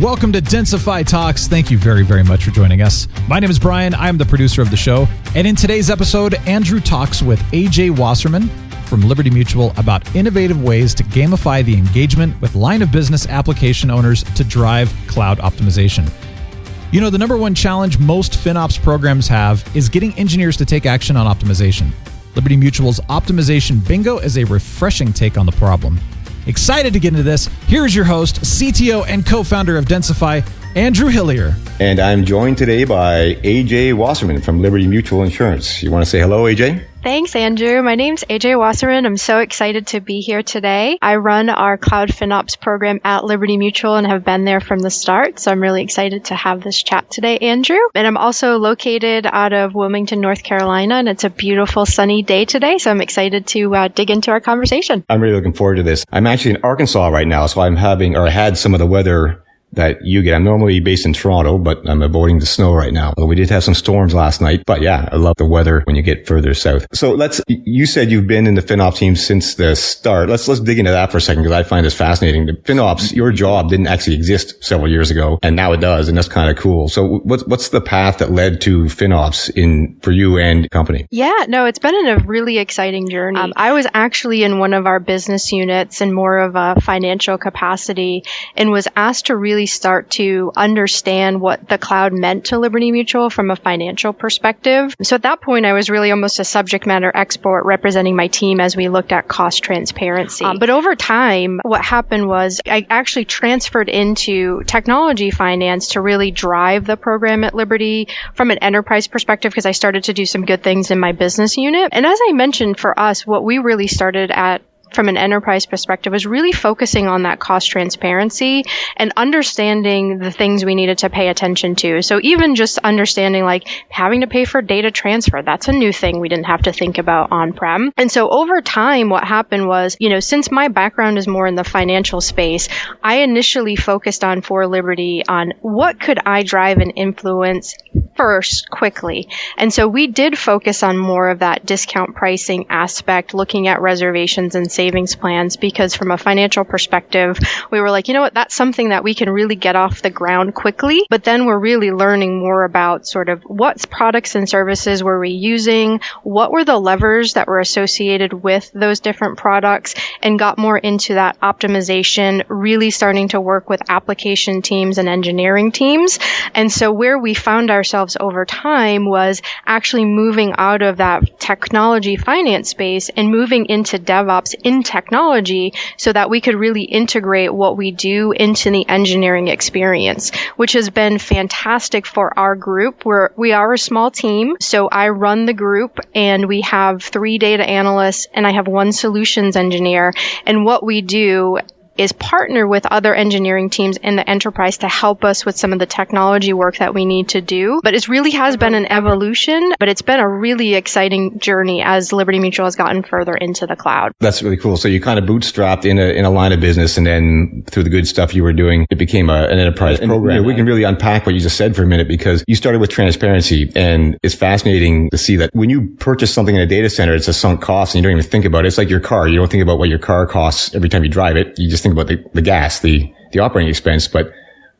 Welcome to Densify Talks. Thank you very, very much for joining us. My name is Brian. I am the producer of the show. And in today's episode, Andrew talks with AJ Wasserman from Liberty Mutual about innovative ways to gamify the engagement with line of business application owners to drive cloud optimization. You know, the number one challenge most FinOps programs have is getting engineers to take action on optimization. Liberty Mutual's Optimization Bingo is a refreshing take on the problem. Excited to get into this. Here's your host, CTO and co-founder of Densify, Andrew Hillier. And I'm joined today by AJ Wasserman from Liberty Mutual Insurance. You want to say hello, AJ? Thanks, Andrew. My name's AJ Wasserman. I'm so excited to be here today. I run our Cloud FinOps program at Liberty Mutual and have been there from the start. So I'm really excited to have this chat today, Andrew. And I'm also located out of Wilmington, North Carolina, and it's a beautiful sunny day today. So I'm excited to dig into our conversation. I'm really looking forward to this. I'm actually in Arkansas right now, so I had some of the weather that you get. I'm normally based in Toronto, but I'm avoiding the snow right now. Well, we did have some storms last night, but yeah, I love the weather when you get further south. So you said you've been in the FinOps team since the start. Let's dig into that for a second because I find this fascinating. The FinOps, your job didn't actually exist several years ago, and now it does, and that's kind of cool. So what's the path that led to FinOps for you and company? Yeah, no, it's been a really exciting journey. I was actually in one of our business units in more of a financial capacity and was asked to really start to understand what the cloud meant to Liberty Mutual from a financial perspective. So at that point, I was really almost a subject matter expert representing my team as we looked at cost transparency. But over time, what happened was I actually transferred into technology finance to really drive the program at Liberty from an enterprise perspective because I started to do some good things in my business unit. And as I mentioned, for us, what we really started at from an enterprise perspective was really focusing on that cost transparency and understanding the things we needed to pay attention to. So even just understanding like having to pay for data transfer, that's a new thing we didn't have to think about on-prem. And so over time, what happened was, since my background is more in the financial space, I initially focused on for Liberty on what could I drive and influence first quickly. And so we did focus on more of that discount pricing aspect, looking at reservations and savings plans, because from a financial perspective, we were like, you know what, that's something that we can really get off the ground quickly. But then we're really learning more about sort of what products and services were we using, what were the levers that were associated with those different products, and got more into that optimization, really starting to work with application teams and engineering teams. And so where we found ourselves over time was actually moving out of that technology finance space and moving into DevOps in technology so that we could really integrate what we do into the engineering experience, which has been fantastic for our group. We are a small team, so I run the group and we have 3 data analysts and I have 1 solutions engineer. And what we do is partner with other engineering teams in the enterprise to help us with some of the technology work that we need to do. But it really has been an evolution, but it's been a really exciting journey as Liberty Mutual has gotten further into the cloud. That's really cool. So you kind of bootstrapped in a line of business, and then through the good stuff you were doing, it became an enterprise program. We can really unpack what you just said for a minute, because you started with transparency, and it's fascinating to see that when you purchase something in a data center, it's a sunk cost and you don't even think about it. It's like your car. You don't think about what your car costs every time you drive it. You just think about the gas, the operating expense, but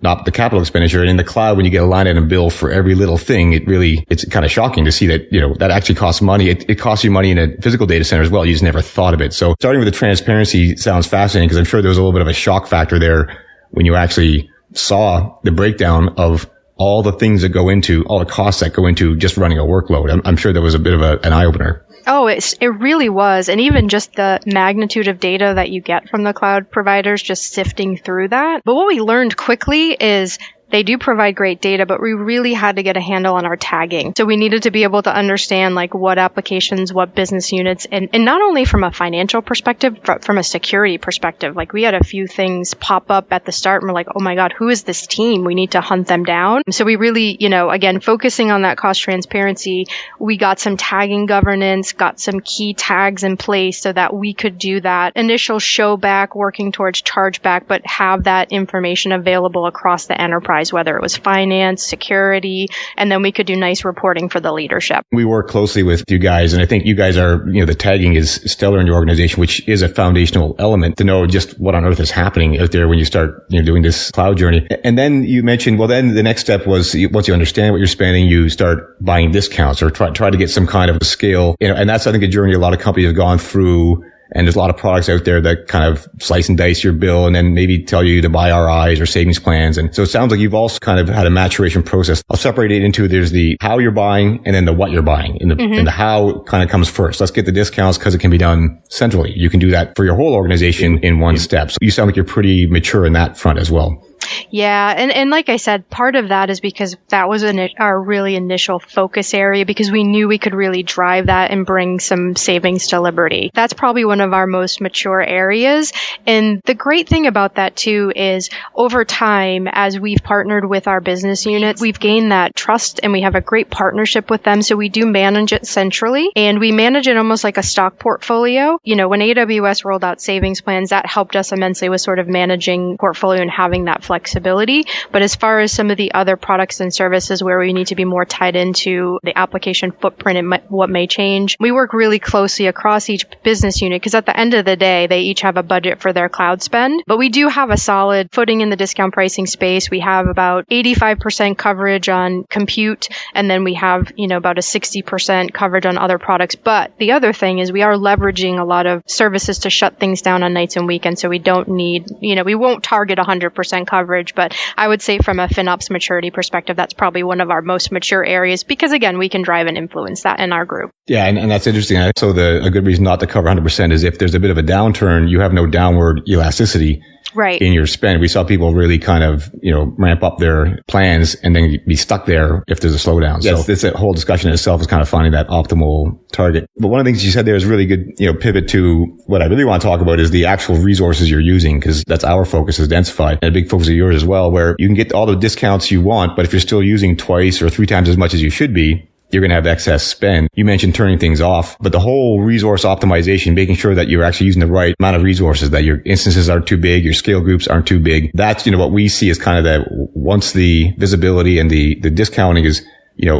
not the capital expenditure. And in the cloud, when you get a line item bill for every little thing, it's kind of shocking to see that, that actually costs money. It costs you money in a physical data center as well. You just never thought of it. So starting with the transparency sounds fascinating, because I'm sure there was a little bit of a shock factor there when you actually saw the breakdown of all the things that go into, all the costs that go into just running a workload. I'm sure there was a bit of an eye-opener. Oh, it really was. And even just the magnitude of data that you get from the cloud providers, just sifting through that. But what we learned quickly is they do provide great data, but we really had to get a handle on our tagging. So we needed to be able to understand like what applications, what business units, and not only from a financial perspective, but from a security perspective. Like we had a few things pop up at the start and we're like, oh my God, who is this team? We need to hunt them down. So we really, again, focusing on that cost transparency, we got some tagging governance, got some key tags in place so that we could do that initial show back, working towards chargeback, but have that information available across the enterprise. enterprise, whether it was finance, security, and then we could do nice reporting for the leadership. We work closely with you guys, and I think you guys are, the tagging is stellar in your organization, which is a foundational element to know just what on earth is happening out there when you start, doing this cloud journey. And then you mentioned, well, then the next step was once you understand what you're spending, you start buying discounts or try to get some kind of a scale, and that's, I think, a journey a lot of companies have gone through. And there's a lot of products out there that kind of slice and dice your bill and then maybe tell you to buy RIs or savings plans. And so it sounds like you've also kind of had a maturation process. I'll separate it into there's the how you're buying and then the what you're buying. And the how kind of comes first. Let's get the discounts because it can be done centrally. You can do that for your whole organization in one step. So you sound like you're pretty mature in that front as well. Yeah. And like I said, part of that is because that was our really initial focus area because we knew we could really drive that and bring some savings to Liberty. That's probably one of our most mature areas. And the great thing about that too is over time, as we've partnered with our business units, we've gained that trust and we have a great partnership with them. So we do manage it centrally and we manage it almost like a stock portfolio. When AWS rolled out savings plans, that helped us immensely with sort of managing portfolio and having that flexibility. But as far as some of the other products and services where we need to be more tied into the application footprint and what may change, we work really closely across each business unit because at the end of the day, they each have a budget for their cloud spend. But we do have a solid footing in the discount pricing space. We have about 85% coverage on compute, and then we have, about a 60% coverage on other products. But the other thing is we are leveraging a lot of services to shut things down on nights and weekends. So we don't need, we won't target 100% coverage, but I would say from a FinOps maturity perspective, that's probably one of our most mature areas because, again, we can drive and influence that in our group. Yeah, and that's interesting. So a good reason not to cover 100% is if there's a bit of a downturn, you have no downward elasticity. Right. In your spend. We saw people really kind of, ramp up their plans and then be stuck there if there's a slowdown. Yes. So this whole discussion in itself is kind of finding that optimal target. But one of the things you said there is really good, pivot to what I really want to talk about is the actual resources you're using, because that's our focus is Densify, and a big focus of yours as well, where you can get all the discounts you want, but if you're still using twice or 3 times as much as you should be, you're going to have excess spend. You mentioned turning things off, but the whole resource optimization, making sure that you're actually using the right amount of resources, that your instances aren't too big, your scale groups aren't too big. That's, what we see as kind of that once the visibility and the discounting is,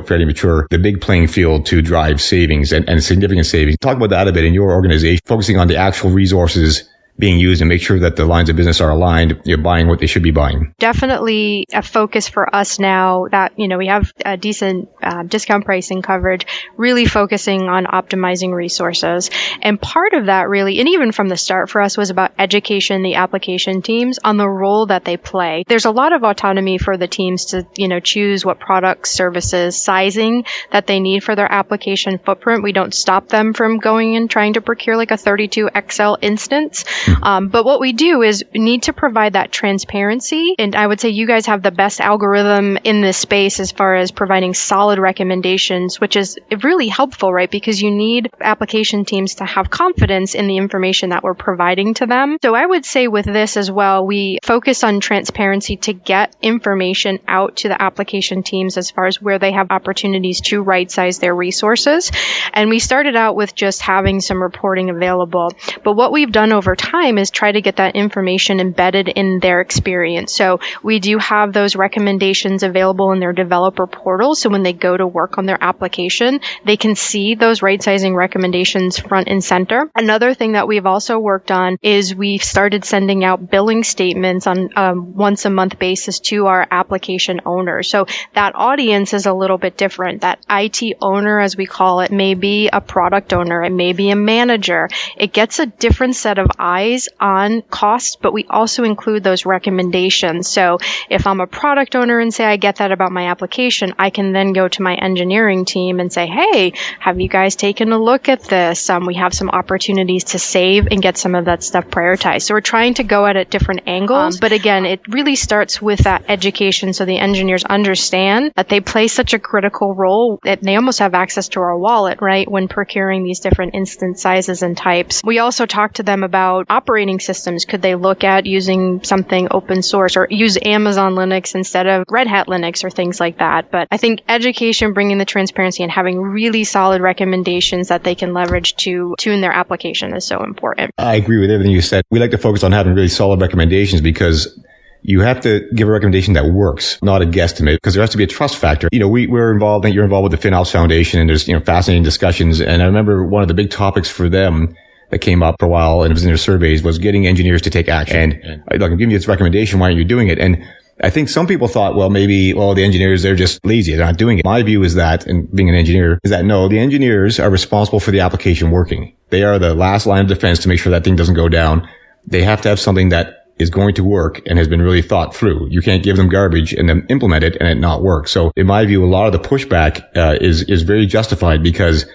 fairly mature, the big playing field to drive savings and significant savings. Talk about that a bit in your organization, focusing on the actual resources being used and make sure that the lines of business are aligned, you're buying what they should be buying. Definitely a focus for us now that, we have a decent discount pricing coverage, really focusing on optimizing resources. And part of that really, and even from the start for us, was about education, the application teams on the role that they play. There's a lot of autonomy for the teams to, choose what products, services, sizing that they need for their application footprint. We don't stop them from going and trying to procure like a 32XL instance. But what we do is need to provide that transparency. And I would say you guys have the best algorithm in this space as far as providing solid recommendations, which is really helpful, right? Because you need application teams to have confidence in the information that we're providing to them. So I would say with this as well, we focus on transparency to get information out to the application teams as far as where they have opportunities to right-size their resources. And we started out with just having some reporting available. But what we've done over time is try to get that information embedded in their experience. So we do have those recommendations available in their developer portal. So when they go to work on their application, they can see those right-sizing recommendations front and center. Another thing that we've also worked on is we've started sending out billing statements on once a month basis to our application owners. So that audience is a little bit different. That IT owner, as we call it, may be a product owner. It may be a manager. It gets a different set of eyes on cost, but we also include those recommendations. So if I'm a product owner and say I get that about my application, I can then go to my engineering team and say, hey, have you guys taken a look at this? We have some opportunities to save and get some of that stuff prioritized. So we're trying to go at it different angles. But again, it really starts with that education so the engineers understand that they play such a critical role that they almost have access to our wallet, right, when procuring these different instance sizes and types. We also talk to them about operating systems. Could they look at using something open source or use Amazon Linux instead of Red Hat Linux or things like that? But I think education, bringing the transparency and having really solid recommendations that they can leverage to tune their application is so important. I agree with everything you said. We like to focus on having really solid recommendations because you have to give a recommendation that works, not a guesstimate, because there has to be a trust factor. We're involved, I think you're involved with the FinOps Foundation, and there's, fascinating discussions. And I remember one of the big topics for them that came up for a while, and it was in their surveys, was getting engineers to take action. And I'm giving you this recommendation, why aren't you doing it? And I think some people thought, the engineers, they're just lazy. They're not doing it. My view is that, and being an engineer, is that no, the engineers are responsible for the application working. They are the last line of defense to make sure that thing doesn't go down. They have to have something that is going to work and has been really thought through. You can't give them garbage and then implement it and it not work. So in my view, a lot of the pushback is very justified, because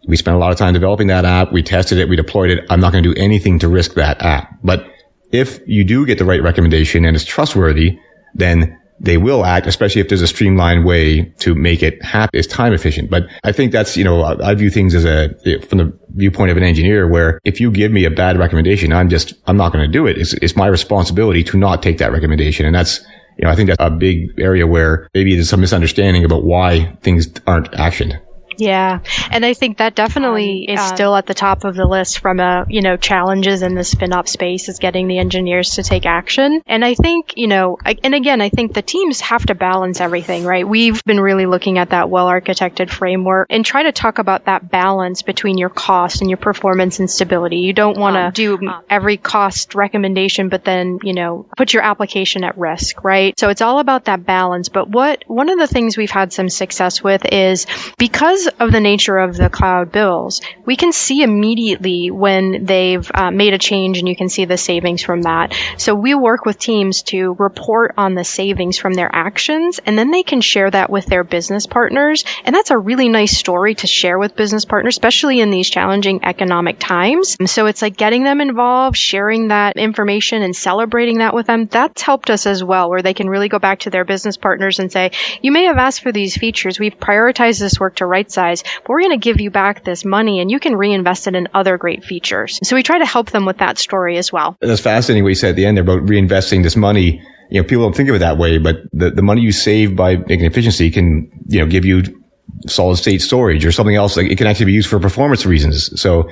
we spent a lot of time developing that app. We tested it. We deployed it. I'm not going to do anything to risk that app. But if you do get the right recommendation and it's trustworthy, then they will act, especially if there's a streamlined way to make it happen. It's time efficient. But I think that's, I view things as from the viewpoint of an engineer, where if you give me a bad recommendation, I'm not going to do it. It's my responsibility to not take that recommendation. And that's, I think that's a big area where maybe there's some misunderstanding about why things aren't actioned. Yeah. And I think that definitely is still at the top of the list from challenges in this FinOps space, is getting the engineers to take action. And I think, I think the teams have to balance everything, right? We've been really looking at that well-architected framework and try to talk about that balance between your cost and your performance and stability. You don't want to do every cost recommendation, but then, put your application at risk, right? So it's all about that balance. But one of the things we've had some success with is, because of the nature of the cloud bills, we can see immediately when they've made a change, and you can see the savings from that. So we work with teams to report on the savings from their actions, and then they can share that with their business partners. And that's a really nice story to share with business partners, especially in these challenging economic times. So it's like getting them involved, sharing that information and celebrating that with them. That's helped us as well, where they can really go back to their business partners and say, you may have asked for these features. We've prioritized this work to right size, but we're going to give you back this money and you can reinvest it in other great features. So we try to help them with that story as well. That's fascinating what you said at the end there about reinvesting this money. People don't think of it that way, but the money you save by making efficiency can, give you solid state storage or something else. Like, it can actually be used for performance reasons. So,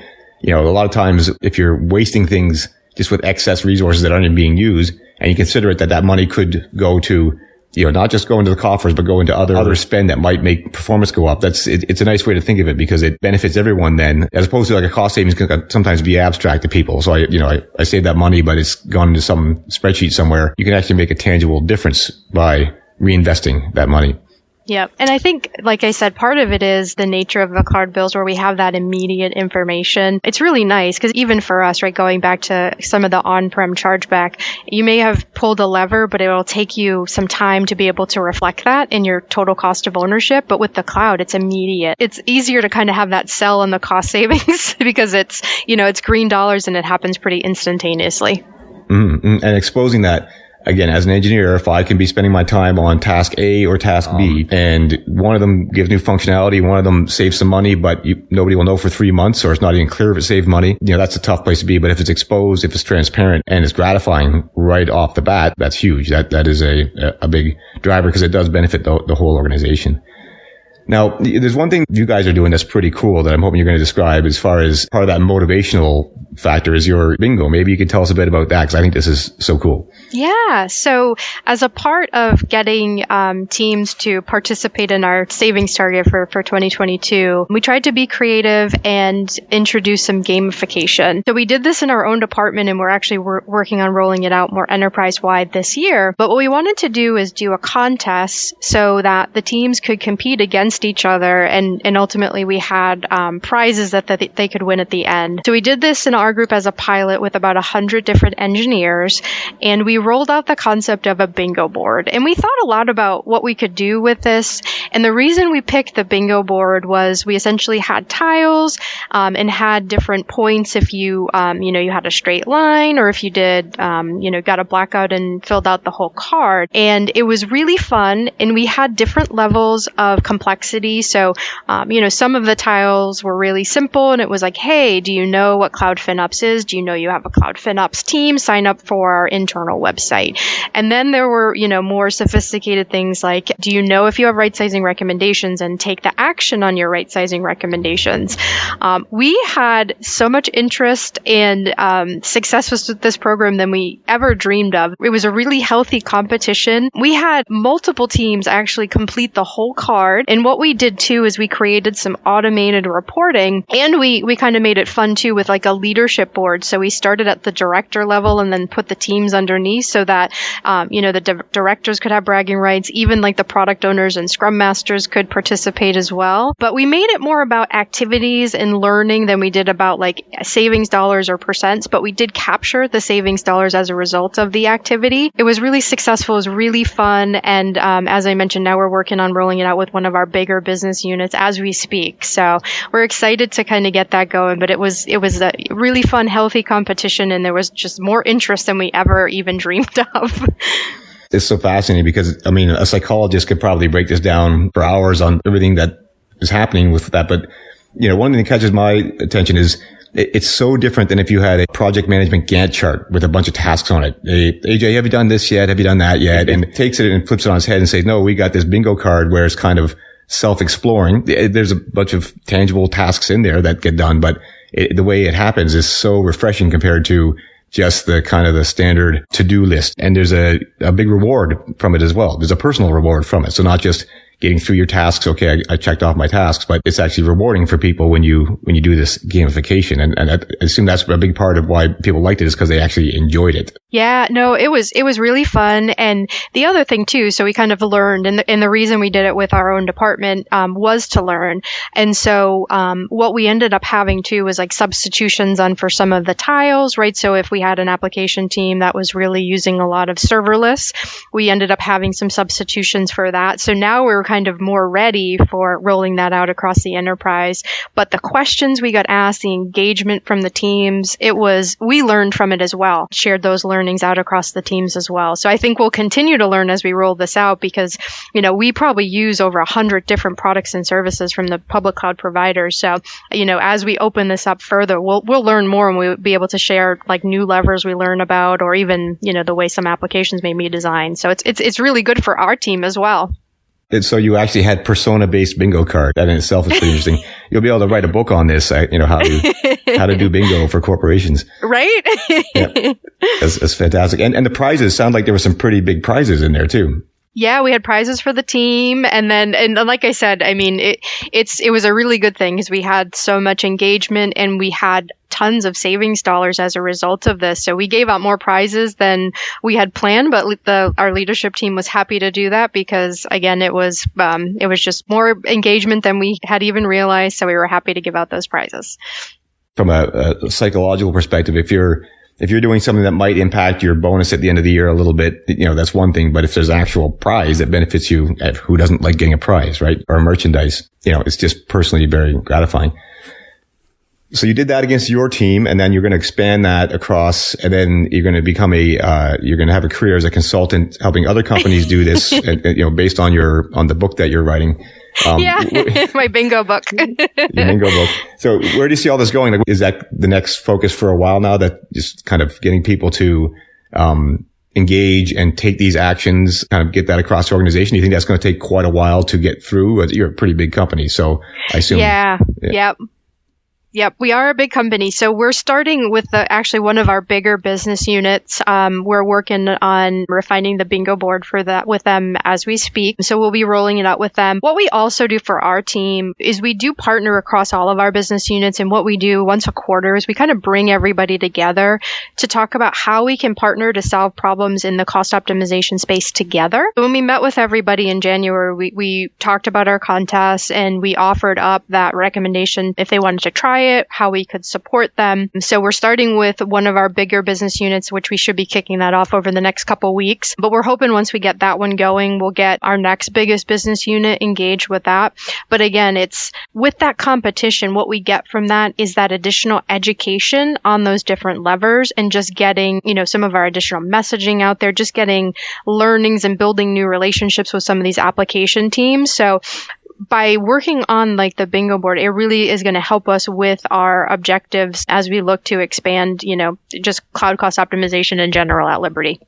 a lot of times if you're wasting things just with excess resources that aren't even being used, and you consider it that money could go to, not just go into the coffers, but go into other spend that might make performance go up. It's a nice way to think of it, because it benefits everyone then, as opposed to like a cost savings can sometimes be abstract to people. So I save that money, but it's gone into some spreadsheet somewhere. You can actually make a tangible difference by reinvesting that money. Yep. And I think, like I said, part of it is the nature of the cloud bills, where we have that immediate information. It's really nice because even for us, right, going back to some of the on-prem chargeback, you may have pulled a lever, but it will take you some time to be able to reflect that in your total cost of ownership. But with the cloud, it's immediate. It's easier to kind of have that sell on the cost savings because it's, it's green dollars and it happens pretty instantaneously. Mm-hmm. And exposing that, again, as an engineer, if I can be spending my time on task A or task B, and one of them gives new functionality, one of them saves some money, but nobody will know for 3 months, or it's not even clear if it saved money, that's a tough place to be. But if it's exposed, if it's transparent, and it's gratifying right off the bat, that's huge. That is a big driver, because it does benefit the whole organization. Now, there's one thing you guys are doing that's pretty cool that I'm hoping you're going to describe as far as part of that motivational factor is your bingo. Maybe you could tell us a bit about that, because I think this is so cool. Yeah. So as a part of getting teams to participate in our savings target for 2022, we tried to be creative and introduce some gamification. So we did this in our own department, and we're actually working on rolling it out more enterprise-wide this year. But what we wanted to do is do a contest so that the teams could compete against each other, and ultimately we had prizes that they could win at the end. So we did this in our group as a pilot with about 100 different engineers, and we rolled out the concept of a bingo board. And we thought a lot about what we could do with this. And the reason we picked the bingo board was we essentially had tiles and had different points if you had a straight line, or if you did got a blackout and filled out the whole card. And it was really fun, and we had different levels of complexity complexity. So, some of the tiles were really simple, and it was like, hey, do you know what Cloud FinOps is? Do you know you have a Cloud FinOps team? Sign up for our internal website. And then there were, more sophisticated things like, do you know if you have right sizing recommendations, and take the action on your right sizing recommendations? We had so much interest and success with this program than we ever dreamed of. It was a really healthy competition. We had multiple teams actually complete the whole card. And what we did too is we created some automated reporting, and we kind of made it fun too with like a leadership board. So we started at the director level and then put the teams underneath so that, the directors could have bragging rights. Even like the product owners and scrum masters could participate as well. But we made it more about activities and learning than we did about like savings dollars or percents. But we did capture the savings dollars as a result of the activity. It was really successful. It was really fun. And as I mentioned, now we're working on rolling it out with one of our bigger business units as we speak. So we're excited to kind of get that going. But it was a really fun, healthy competition, and there was just more interest than we ever even dreamed of. It's so fascinating because, a psychologist could probably break this down for hours on everything that is happening with that. But, one thing that catches my attention is it's so different than if you had a project management Gantt chart with a bunch of tasks on it. Hey, AJ, have you done this yet? Have you done that yet? And takes it and flips it on its head and says, no, we got this bingo card where it's kind of self-exploring. There's a bunch of tangible tasks in there that get done, but the way it happens is so refreshing compared to just the kind of the standard to-do list. And there's a big reward from it as well. There's a personal reward from it. So not just getting through your tasks. Okay, I checked off my tasks, but it's actually rewarding for people when you do this gamification. And I assume that's a big part of why people liked it, is because they actually enjoyed it. Yeah, no, it was really fun. And the other thing too, so we kind of learned, and the reason we did it with our own department was to learn. And so what we ended up having too was like substitutions on for some of the tiles, right? So if we had an application team that was really using a lot of serverless, we ended up having some substitutions for that. So now we're kind of more ready for rolling that out across the enterprise. But the questions we got asked, the engagement from the teams, we learned from it as well, shared those learnings out across the teams as well. So I think we'll continue to learn as we roll this out because, we probably use over 100 different products and services from the public cloud providers. So, as we open this up further, we'll learn more, and we'll be able to share like new levers we learn about, or even, the way some applications may be designed. So it's really good for our team as well. And so you actually had persona-based bingo card. That in itself is pretty interesting. You'll be able to write a book on this, how to do bingo for corporations. Right? Yeah. That's fantastic. And the prizes sound like there were some pretty big prizes in there too. Yeah, we had prizes for the team. And like I said, it was a really good thing because we had so much engagement and we had tons of savings dollars as a result of this. So we gave out more prizes than we had planned, but our leadership team was happy to do that because, again, it was just more engagement than we had even realized. So we were happy to give out those prizes. From a psychological perspective, if you're doing something that might impact your bonus at the end of the year a little bit, that's one thing. But if there's an actual prize that benefits you, who doesn't like getting a prize, right? Or merchandise, it's just personally very gratifying. So you did that against your team, and then you're going to expand that across, and then you're going to become you're going to have a career as a consultant helping other companies do this, and, based on the book that you're writing. My bingo book. Your bingo book. So where do you see all this going? Like, is that the next focus for a while now, that just kind of getting people to engage and take these actions, kind of get that across the organization? Do you think that's going to take quite a while to get through? You're a pretty big company, so I assume. Yeah. Yep. Yep, we are a big company. So we're starting with actually one of our bigger business units. We're working on refining the bingo board for that with them as we speak. So we'll be rolling it out with them. What we also do for our team is we do partner across all of our business units. And what we do once a quarter is we kind of bring everybody together to talk about how we can partner to solve problems in the cost optimization space together. When we met with everybody in January, we talked about our contest and we offered up that recommendation if they wanted to try it, how we could support them. So we're starting with one of our bigger business units, which we should be kicking that off over the next couple weeks. But we're hoping once we get that one going, we'll get our next biggest business unit engaged with that. But again, it's with that competition, what we get from that is that additional education on those different levers and just getting, some of our additional messaging out there, just getting learnings and building new relationships with some of these application teams. So by working on like the bingo board, it really is going to help us with our objectives as we look to expand, just cloud cost optimization in general at Liberty.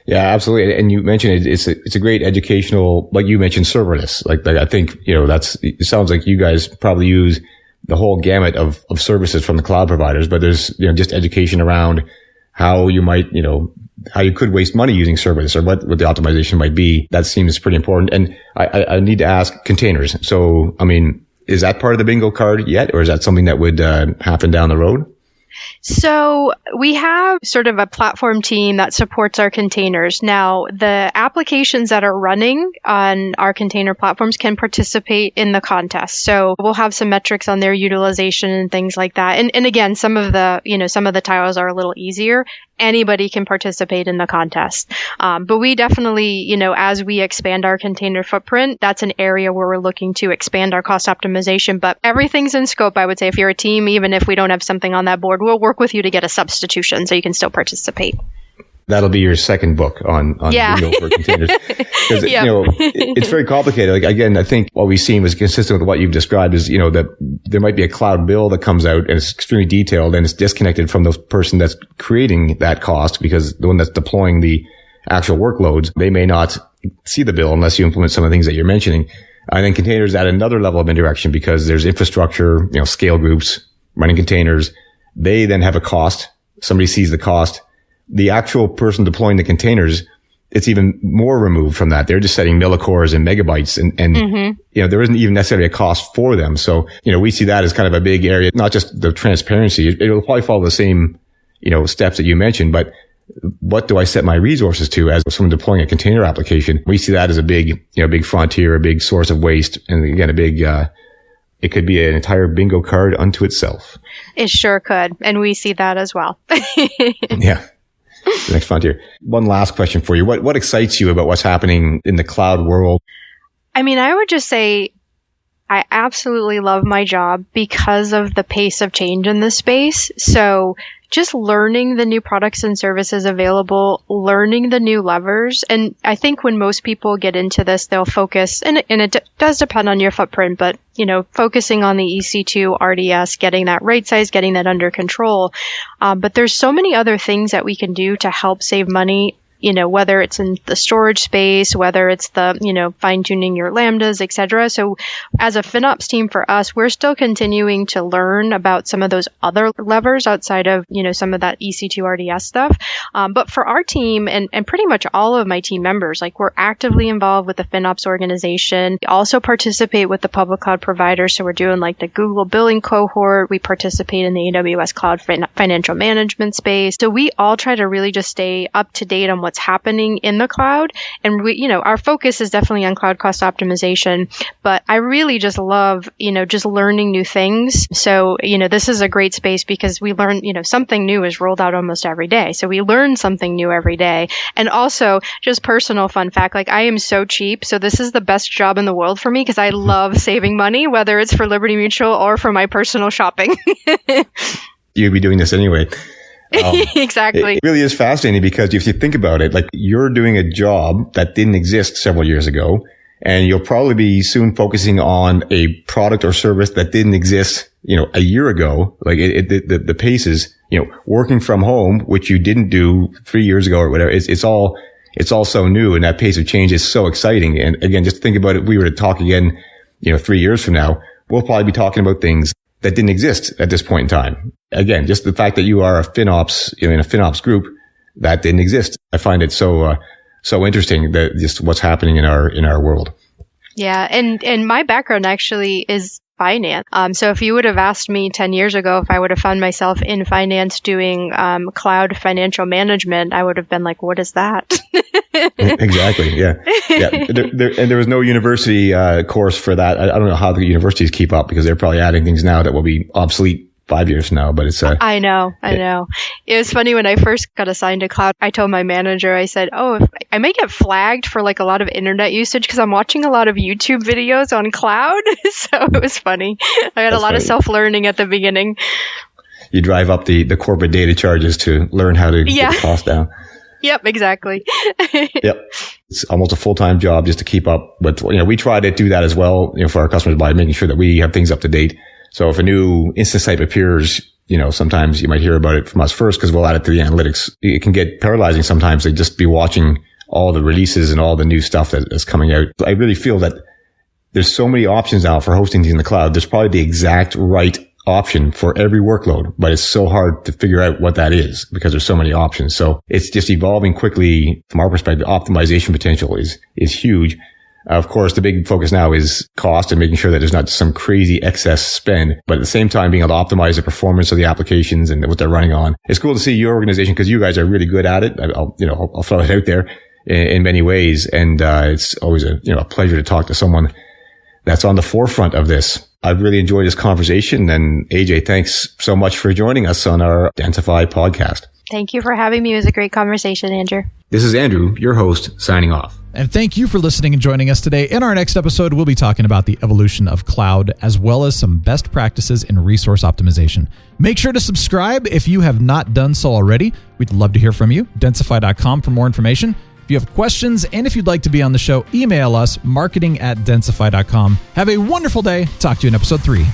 Yeah, absolutely. And you mentioned it's a great educational, like you mentioned, serverless. Like I think, it sounds like you guys probably use the whole gamut of services from the cloud providers, but there's, just education around how you might, how you could waste money using serverless, or what the optimization might be. That seems pretty important. And I need to ask containers. So, is that part of the bingo card yet, or is that something that would happen down the road? So we have sort of a platform team that supports our containers. Now, the applications that are running on our container platforms can participate in the contest. So we'll have some metrics on their utilization and things like that. And again, some of the tiles are a little easier. Anybody can participate in the contest. But we definitely, as we expand our container footprint, that's an area where we're looking to expand our cost optimization. But everything's in scope, I would say. If you're a team, even if we don't have something on that board, we'll work with you to get a substitution so you can still participate. That'll be your second book on bingo for containers. Because, it's very complicated. Like, again, I think what we've seen was consistent with what you've described is, that there might be a cloud bill that comes out and it's extremely detailed and it's disconnected from the person that's creating that cost, because the one that's deploying the actual workloads, they may not see the bill unless you implement some of the things that you're mentioning. And then containers add another level of indirection because there's infrastructure, scale groups running containers. They then have a cost. Somebody sees the cost. The actual person deploying the containers, it's even more removed from that. They're just setting millicores and megabytes and there isn't even necessarily a cost for them. So, we see that as kind of a big area, not just the transparency. It'll probably follow the same, steps that you mentioned, but what do I set my resources to as someone deploying a container application? We see that as a big, big frontier, a big source of waste. And again, it could be an entire bingo card unto itself. It sure could. And we see that as well. Yeah. The next frontier. One last question for you. What excites you about what's happening in the cloud world? I would just say I absolutely love my job because of the pace of change in this space. So just learning the new products and services available, learning the new levers. And I think when most people get into this, they'll focus, and it does depend on your footprint, but, focusing on the EC2 RDS, getting that right size, getting that under control. But there's so many other things that we can do to help save money, whether it's in the storage space, whether it's the, fine tuning your lambdas, et cetera. So as a FinOps team for us, we're still continuing to learn about some of those other levers outside of, some of that EC2 RDS stuff. But for our team and pretty much all of my team members, like we're actively involved with the FinOps organization. We also participate with the public cloud providers. So we're doing like the Google billing cohort. We participate in the AWS cloud financial management space. So we all try to really just stay up to date on what's happening in the cloud. And we, our focus is definitely on cloud cost optimization, but I really just love, just learning new things. So, this is a great space because we learn, something new is rolled out almost every day. So we learn something new every day. And also just personal fun fact, like I am so cheap. So this is the best job in the world for me because I love saving money, whether it's for Liberty Mutual or for my personal shopping. You'd be doing this anyway. Exactly. It really is fascinating because if you think about it, like you're doing a job that didn't exist several years ago, and you'll probably be soon focusing on a product or service that didn't exist, a year ago. Like the pace is, working from home, which you didn't do 3 years ago or whatever. It's all so new, and that pace of change is so exciting. And again, just think about it. If we were to talk again, 3 years from now, we'll probably be talking about things that didn't exist at this point in time. Again, just the fact that you are a FinOps, in a FinOps group, that didn't exist. I find it so interesting that just what's happening in our world. Yeah. And my background actually is finance. So if you would have asked me 10 years ago if I would have found myself in finance doing cloud financial management, I would have been like, what is that? Exactly. Yeah. There was no university course for that. I don't know how the universities keep up because they're probably adding things now that will be obsolete 5 years from now, but it's I know. It was funny when I first got assigned to cloud, I told my manager, I said, if I may get flagged for like a lot of internet usage because I'm watching a lot of YouTube videos on cloud. So it was funny. I had a lot of self-learning at the beginning. You drive up the corporate data charges to learn how to get the cost down. Yep, exactly. Yep. It's almost a full-time job just to keep up with, we try to do that as well, for our customers by making sure that we have things up to date. So if a new instance type appears, sometimes you might hear about it from us first because we'll add it to the analytics. It can get paralyzing sometimes to just be watching all the releases and all the new stuff that is coming out. I really feel that there's so many options now for hosting things in the cloud. There's probably the exact right option for every workload, but it's so hard to figure out what that is because there's so many options. So it's just evolving quickly. From our perspective, optimization potential is huge. Of course, the big focus now is cost and making sure that there's not some crazy excess spend, but at the same time, being able to optimize the performance of the applications and what they're running on. It's cool to see your organization because you guys are really good at it. I'll throw it out there in many ways. And, it's always a pleasure to talk to someone that's on the forefront of this. I've really enjoyed this conversation. And AJ, thanks so much for joining us on our Gamify podcast. Thank you for having me. It was a great conversation, Andrew. This is Andrew, your host, signing off. And thank you for listening and joining us today. In our next episode, we'll be talking about the evolution of cloud, as well as some best practices in resource optimization. Make sure to subscribe if you have not done so already. We'd love to hear from you. Densify.com for more information. If you have questions and if you'd like to be on the show, email us, marketing@densify.com. Have a wonderful day. Talk to you in episode 3.